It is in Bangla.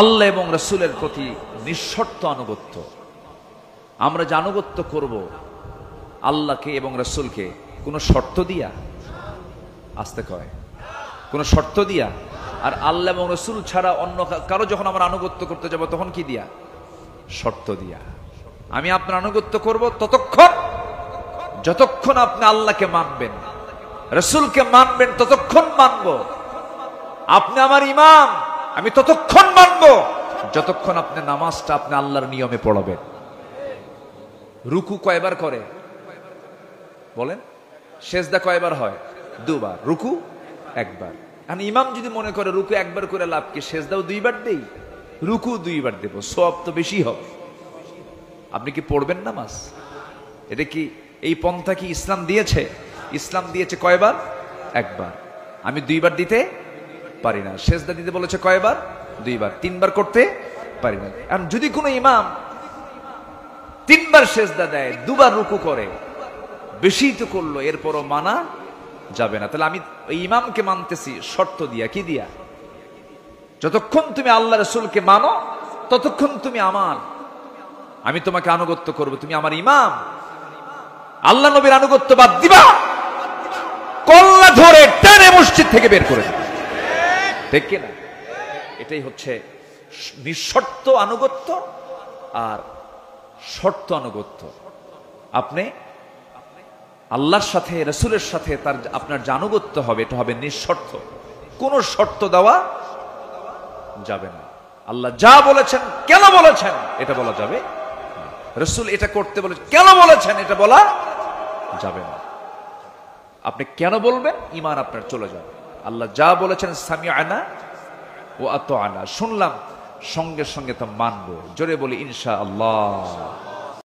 আল্লাহ এবং রাসূলের প্রতি নিঃশর্ত আনুগত্য। আমরা যে আনুগত্য করব আল্লাহকে এবং রাসূলকে কোনো শর্ত দিয়া, আসতে কয় কোনো শর্ত দিয়া, আর আল্লাহ এবং রাসূল ছাড়া অন্য কারো যখন আমরা আনুগত্য করতে যাব তখন কি দিয়া? শর্ত দিয়া। আমি আপনার আনুগত্য করব যতক্ষণ আপনি আল্লাহকে মানবেন, রাসূলকে মানবেন, ততক্ষণ মানব। আপনি আমার ইমাম, আমি ততক্ষণ মানব যতক্ষণ আপনি নামাজটা আপনি আল্লাহর নিয়মে পড়াবেন। রুকু কয়বার করে বলেন? সেজদা কয়বার হয়? দুবার। রুকু একবার। আর ইমাম যদি মনে করে রুকু একবার করে লাভ কি, সেজদাও দুইবার দেই, রুকু দুইবার দেব, সওয়াব তো বেশি হবে। আপনি কি পড়বেন নামাজ? এটা কি এই পন্থা কি ইসলাম দিয়েছে? ইসলাম দিয়েছে কয়বার? একবার। আমি দুইবার দিতে পারি না। সেজদা দিতে বলেছে কয়বার? দুইবার। তিনবার করতে পারি না। এখন যদি কোনো ইমাম তিনবার সেজদা দেয়, দুবার রুকু করে, বেশি তো করলো, এরপরও মানা যাবে না। তাহলে আমি ওই ইমামকে মানতেছি শর্ত দিয়া। কি দিয়া? যতক্ষণ তুমি আল্লাহ রাসূলকে মানো ততক্ষণ তুমি আমার, আমি তোমাকে আনুগত্য করব, তুমি আমার ইমাম। আল্লাহ নবীর আনুগত্য বাদ দিবা, কল্লা ধরে টেনে মসজিদ থেকে বের করে দিবা। ঠিক কিনা? এটাই হচ্ছে নিঃশর্ত আনুগত্য আর শর্ত আনুগত্য। আপনি আল্লাহর সাথে রাসূলের সাথে তার আপনার যে আনুগত্য হবে এটা হবে নিঃশর্ত, কোনো শর্ত দেওয়া যাবে না। আল্লাহ যা বলেছেন, কেন বলেছেন এটা বলা যাবে, রাসূল এটা করতে বলেছেন, কেন বলেছেন এটা বলা যাবে না। আপনি কেন বলবেন, ঈমান আপনার চলে যাবে। আল্লাহ যা বলেছেন সামিআনা ওয়া আতাআনা, শুনলাম, সঙ্গে সঙ্গে তা মানবো। জোরে বলি ইনশাআল্লাহ।